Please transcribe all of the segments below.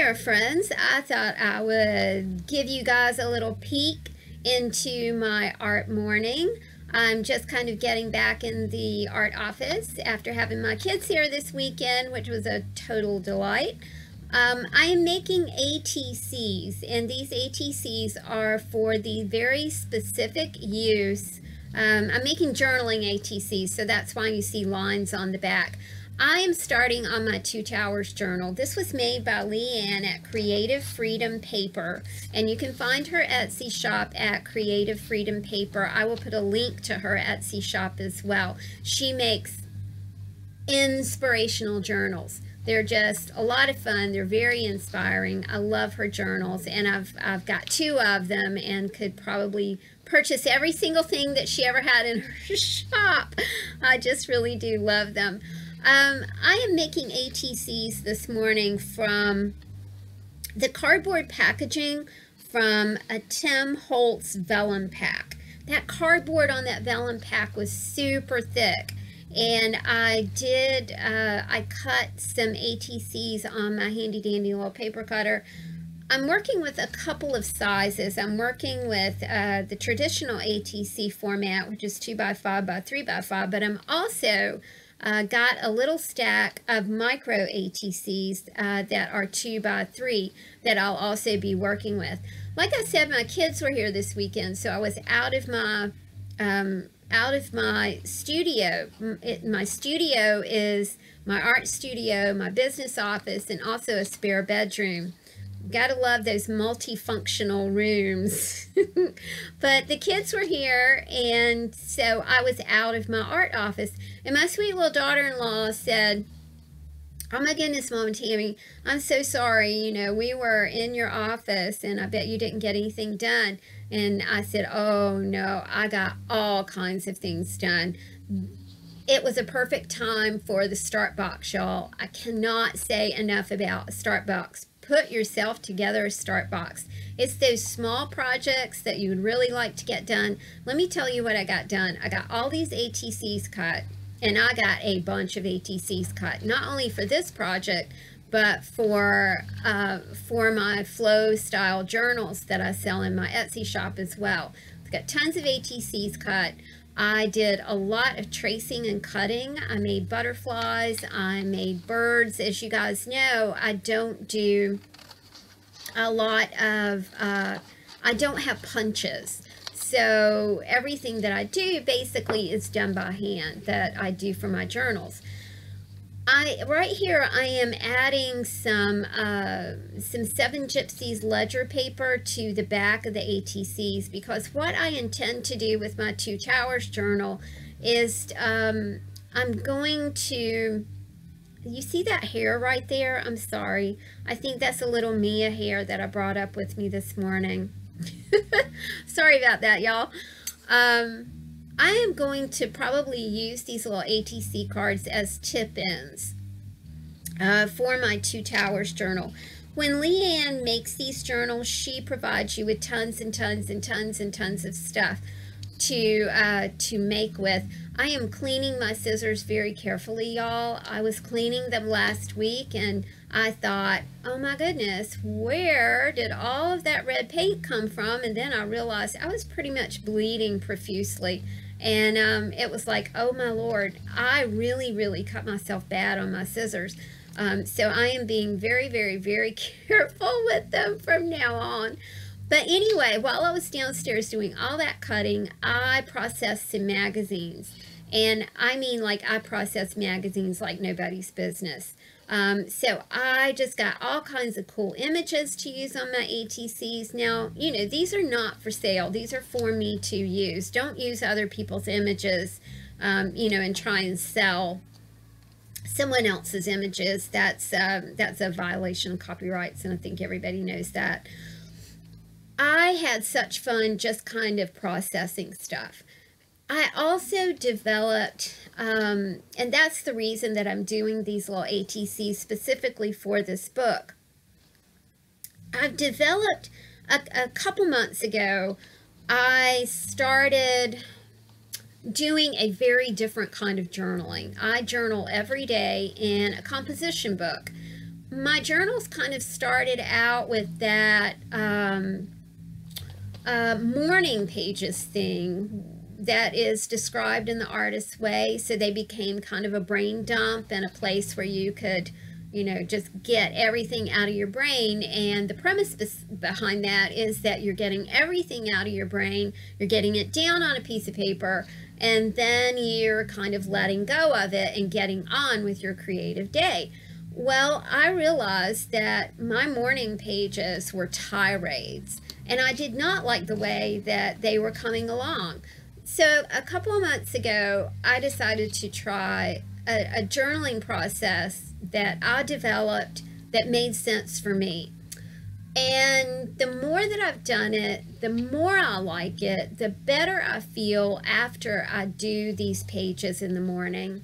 there, friends. I thought I would give you guys a little peek into my art morning. I'm just kind of getting back in the art office after having my kids here this weekend, which was a total delight. I am making ATCs, and these ATCs are for the very specific use. I'm making journaling ATCs, so that's why you see lines on the back. I am starting on my Two Towers journal. This was made by Leanne at Creative Freedom Paper, and you can find her Etsy shop at Creative Freedom Paper. I will put a link to her Etsy shop as well. She makes inspirational journals. They're just a lot of fun. They're very inspiring. I love her journals, and I've got 2 of them and could probably purchase every single thing that she ever had in her shop. I just really do love them. I am making ATCs this morning from the cardboard packaging from a Tim Holtz vellum pack. That cardboard on that vellum pack was super thick, and I cut some ATCs on my handy dandy little paper cutter. I'm working with a couple of sizes. I'm working with the traditional ATC format, which is 2x5 by 3x5, but I'm also got a little stack of micro ATCs that are 2x3 that I'll also be working with. Like I said, my kids were here this weekend, so I was out of my studio. My studio is my art studio, my business office, and also a spare bedroom. Gotta love those multifunctional rooms. But the kids were here, and so I was out of my art office, and my sweet little daughter-in-law said, "Oh my goodness, Mom and Tammy, I'm so sorry, you know, we were in your office and I bet you didn't get anything done." And I said, "Oh no, I got all kinds of things done." It was a perfect time for the start box, y'all. I cannot say enough about a start box. Put yourself together a start box. It's those small projects that you would really like to get done. Let me tell you what I got done. I got all these ATCs cut, and I got a bunch of ATCs cut, not only for this project, but for my flow style journals that I sell in my Etsy shop as well. I've got tons of ATCs cut. I did a lot of tracing and cutting. I made butterflies. I made birds. As you guys know, I don't do a lot of, I don't have punches. So everything that I do basically is done by hand that I do for my journals. Right here I am adding some 7 Gypsies ledger paper to the back of the ATCs, because what I intend to do with my Two Towers journal is I'm going to, you see that hair right there? I'm sorry. I think that's a little Mia hair that I brought up with me this morning. Sorry about that, y'all. I am going to probably use these little ATC cards as tip-ins for my Two Towers journal. When Leanne makes these journals, she provides you with tons and tons and tons and tons of stuff to make with. I am cleaning my scissors very carefully, y'all. I was cleaning them last week, and I thought, oh my goodness, where did all of that red paint come from? And then I realized I was pretty much bleeding profusely. And it was like, oh my Lord, I really cut myself bad on my scissors. So I am being very, very careful with them from now on. But anyway, while I was downstairs doing all that cutting, I processed some magazines. And I mean, like, I processed magazines like nobody's business. So I just got all kinds of cool images to use on my ATCs. Now, you know, these are not for sale. These are for me to use. Don't use other people's images, you know, and try and sell someone else's images. That's a violation of copyrights, and I think everybody knows that. I had such fun just kind of processing stuff. I also developed, and that's the reason that I'm doing these little ATCs specifically for this book. I've developed, a couple months ago, I started doing a very different kind of journaling. I journal every day in a composition book. my journals kind of started out with that morning pages thing that is described in the Artist's Way. So they became kind of a brain dump and a place where you could, you know, just get everything out of your brain. And the premise behind that is that you're getting everything out of your brain, you're getting it down on a piece of paper, and then you're kind of letting go of it and getting on with your creative day. Well, I realized that my morning pages were tirades, and I did not like the way that they were coming along. So a couple of months ago, I decided to try a journaling process that I developed that made sense for me. And the more that I've done it, the more I like it, the better I feel after I do these pages in the morning.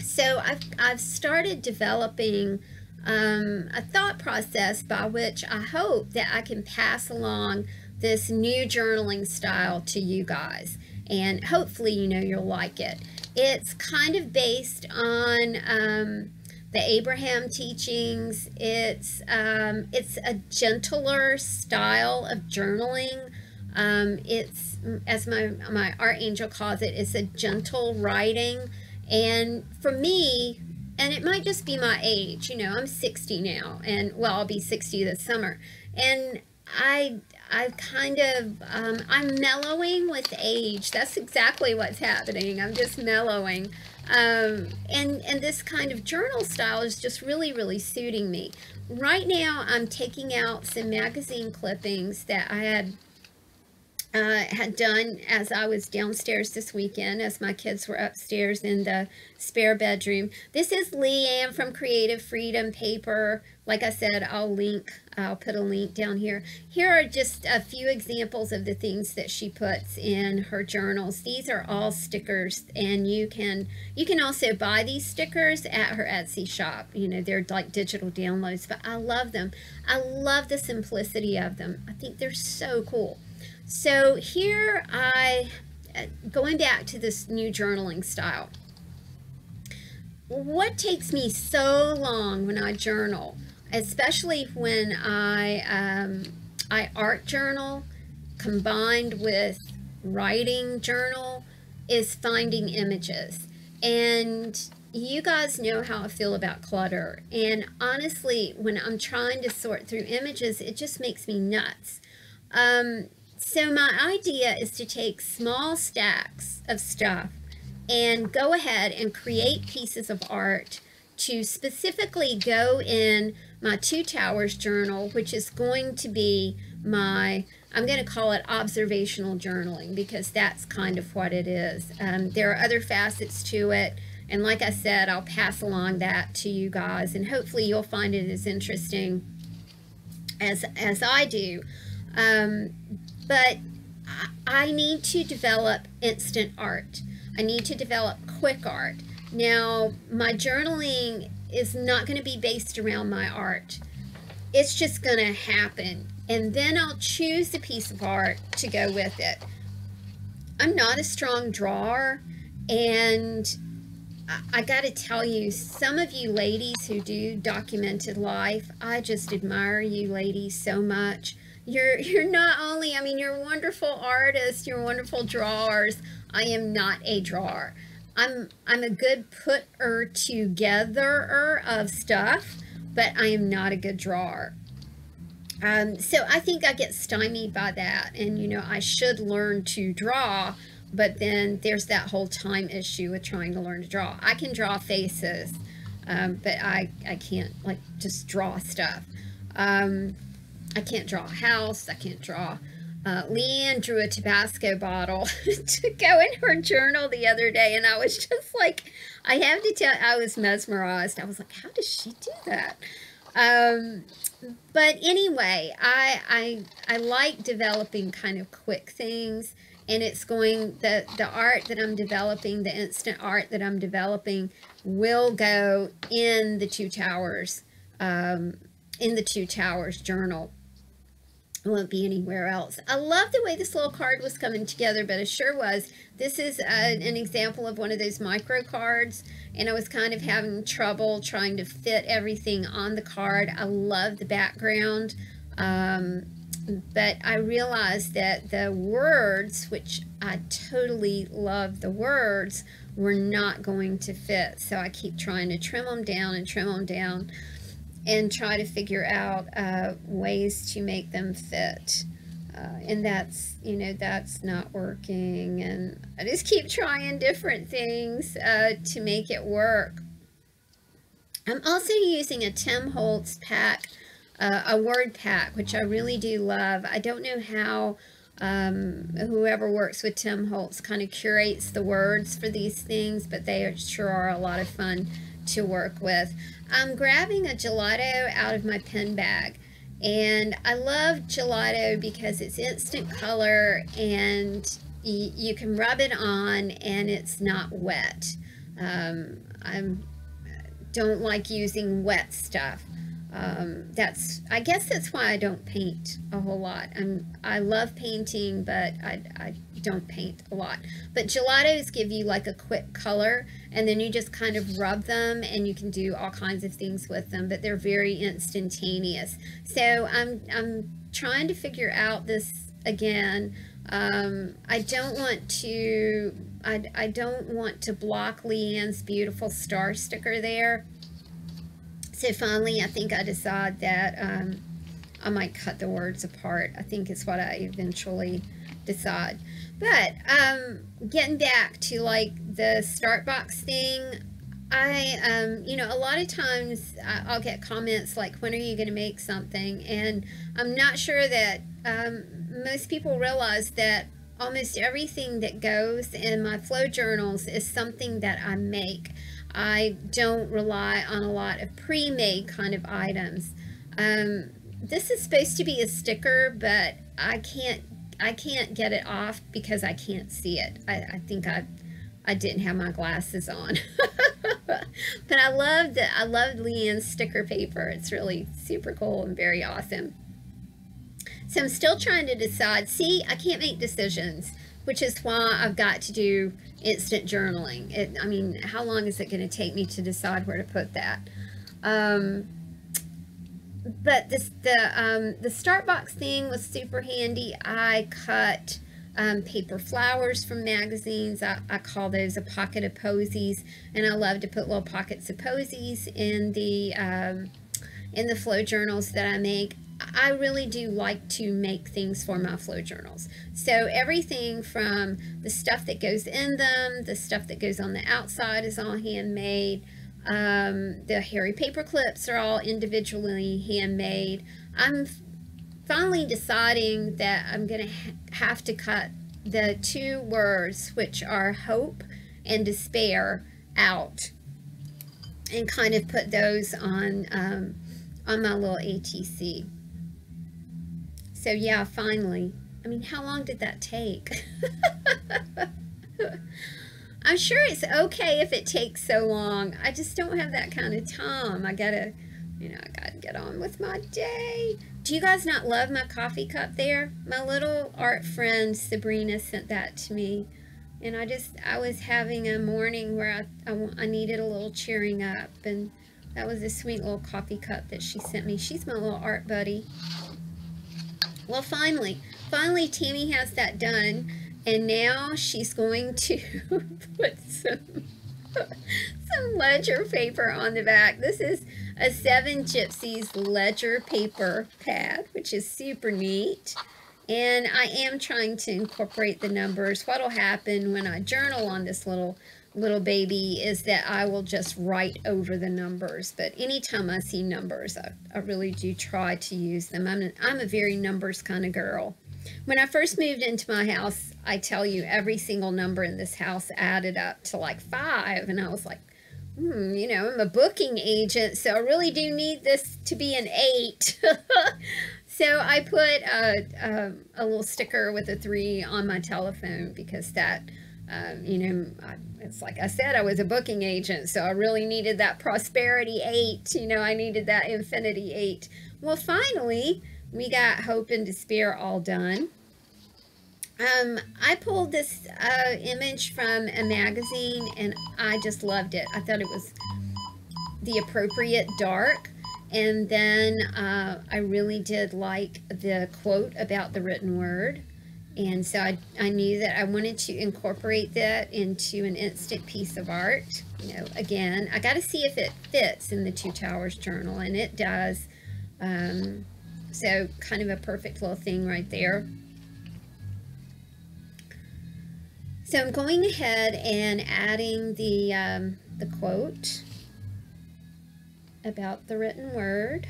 So I've started developing a thought process by which I hope that I can pass along this new journaling style to you guys, and hopefully, you know, you'll like it. It's kind of based on the Abraham teachings. It's a gentler style of journaling. It's, as my art angel calls it, it's a gentle writing. And for me, and it might just be my age, you know, I'm 60 now, and well, I'll be 60 this summer, and I've kind of, I'm mellowing with age. That's exactly what's happening. I'm just mellowing. And this kind of journal style is just really, really suiting me. Right now, I'm taking out some magazine clippings that I had done as I was downstairs this weekend, as my kids were upstairs in the spare bedroom. This is Leanne from Creative Freedom Paper. Like I said, I'll put a link down here. Here are just a few examples of the things that she puts in her journals. These are all stickers, and you can also buy these stickers at her Etsy shop. You know, they're like digital downloads, but I love them. I love the simplicity of them. I think they're so cool. So here going back to this new journaling style. What takes me so long when I journal, especially when I art journal combined with writing journal, is finding images. And you guys know how I feel about clutter. And honestly, when I'm trying to sort through images, it just makes me nuts. So my idea is to take small stacks of stuff and go ahead and create pieces of art to specifically go in my Two Towers journal, which is going to be my, I'm going to call it observational journaling, because that's kind of what it is. There are other facets to it, and like I said, I'll pass along that to you guys, and hopefully you'll find it as interesting as I do. But I need to develop instant art. I need to develop quick art. Now, my journaling is not going to be based around my art. It's just going to happen. And then I'll choose a piece of art to go with it. I'm not a strong drawer, and I got to tell you, some of you ladies who do documented life, I just admire you ladies so much. You're not only, I mean, you're wonderful artists, you're wonderful drawers. I am not a drawer. I'm a good putter together of stuff, but I am not a good drawer. So I think I get stymied by that, and you know, I should learn to draw, but then there's that whole time issue with trying to learn to draw. I can draw faces, but I can't like just draw stuff. I can't draw a house. I can't draw. Leanne drew a Tabasco bottle to go in her journal the other day, and I was just like, I have to tell, I was mesmerized. I was like, how does she do that? But anyway, I like developing kind of quick things, and it's going, the art that I'm developing, the instant art that I'm developing, will go in the Two Towers journal. It won't be anywhere else. I love the way this little card was coming together, but it sure was. This is an example of one of those micro cards, and I was kind of having trouble trying to fit everything on the card. I love the background, but I realized that the words, which I totally love the words, were not going to fit. So I keep trying to trim them down and trim them down and try to figure out ways to make them fit. And that's, you know, that's not working. And I just keep trying different things to make it work. I'm also using a Tim Holtz pack, a word pack, which I really do love. I don't know how whoever works with Tim Holtz kind of curates the words for these things, but they sure are a lot of fun to work with. I'm grabbing a gelato out of my pen bag, and I love gelato because it's instant color and you can rub it on and it's not wet. I don't like using wet stuff. I guess that's why I don't paint a whole lot. I love painting, but I don't paint a lot. But gelatos give you like a quick color, and then you just kind of rub them and you can do all kinds of things with them, but they're very instantaneous. So I'm trying to figure out this again. I don't want to block Leanne's beautiful star sticker there. So finally, I think I decide that I might cut the words apart. I think it's what I eventually decide. But getting back to like the start box thing, you know, a lot of times I'll get comments like, when are you going to make something? And I'm not sure that most people realize that almost everything that goes in my flow journals is something that I make. I don't rely on a lot of pre-made kind of items. This is supposed to be a sticker, but I can't get it off because I can't see it. I think I didn't have my glasses on. But I love Leanne's sticker paper. It's really super cool and very awesome. So I'm still trying to decide. See, I can't make decisions, which is why I've got to do instant journaling. I mean, how long is it going to take me to decide where to put that? But the start box thing was super handy. I cut paper flowers from magazines. I call those a pocket of posies, and I love to put little pockets of posies in the flow journals that I make. I really do like to make things for my flow journals. So everything from the stuff that goes in them, the stuff that goes on the outside is all handmade. The hairy paper clips are all individually handmade. I'm finally deciding that I'm going to have to cut the two words, which are hope and despair, out and kind of put those on my little ATC. So yeah, finally. I mean, how long did that take? I'm sure it's okay if it takes so long. I just don't have that kind of time. I gotta get on with my day. Do you guys not love my coffee cup there? My little art friend Sabrina sent that to me. And I was having a morning where I needed a little cheering up. And that was a sweet little coffee cup that she sent me. She's my little art buddy. Well, finally Tammy has that done, and now she's going to put some ledger paper on the back. This is a 7 Gypsies ledger paper pad, which is super neat, and I am trying to incorporate the numbers. What'll happen when I journal on this little baby is that I will just write over the numbers, but anytime I see numbers, I really do try to use them. I'm a very numbers kind of girl. When I first moved into my house, I tell you, every single number in this house added up to like 5, and I was like, you know, I'm a booking agent, so I really do need this to be an 8. So I put a little sticker with a 3 on my telephone because that, you know, it's like I said, I was a booking agent, so I really needed that prosperity 8. You know, I needed that infinity 8. Well, finally, we got hope and despair all done. I pulled this image from a magazine, and I just loved it. I thought it was the appropriate dark. And then I really did like the quote about the written word. And so I knew that I wanted to incorporate that into an instant piece of art. You know, again, I got to see if it fits in the Two Towers journal, and it does. So kind of a perfect little thing right there. So I'm going ahead and adding the quote about the written word.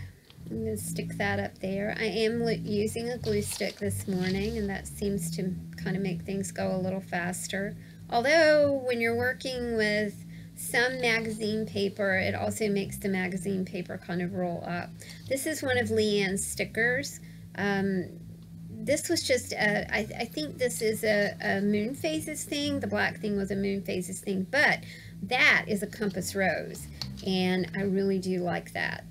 I'm going to stick that up there. I am using a glue stick this morning, and that seems to kind of make things go a little faster. Although when you're working with some magazine paper, it also makes the magazine paper kind of roll up. This is one of Leanne's stickers. This was just, I think this is a moon phases thing. The black thing was a moon phases thing, but that is a compass rose, and I really do like that.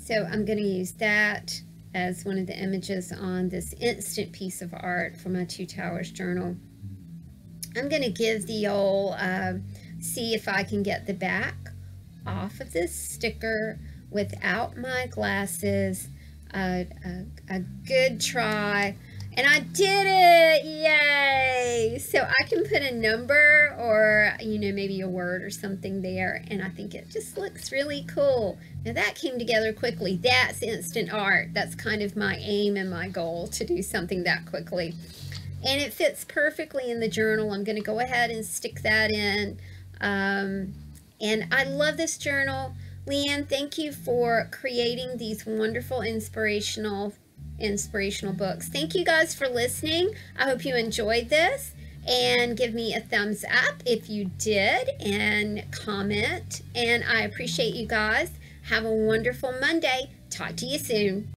So I'm going to use that as one of the images on this instant piece of art for my Two Towers journal. I'm going to give the old, see if I can get the back off of this sticker without my glasses. A good try, and I did it! Yay! So I can put a number or, you know, maybe a word or something there, and I think it just looks really cool. Now that came together quickly. That's instant art. That's kind of my aim and my goal, to do something that quickly. And it fits perfectly in the journal. I'm going to go ahead and stick that in. And I love this journal. Leanne, thank you for creating these wonderful inspirational books. Thank you guys for listening. I hope you enjoyed this, and give me a thumbs up if you did, and comment. And I appreciate you guys. Have a wonderful Monday. Talk to you soon.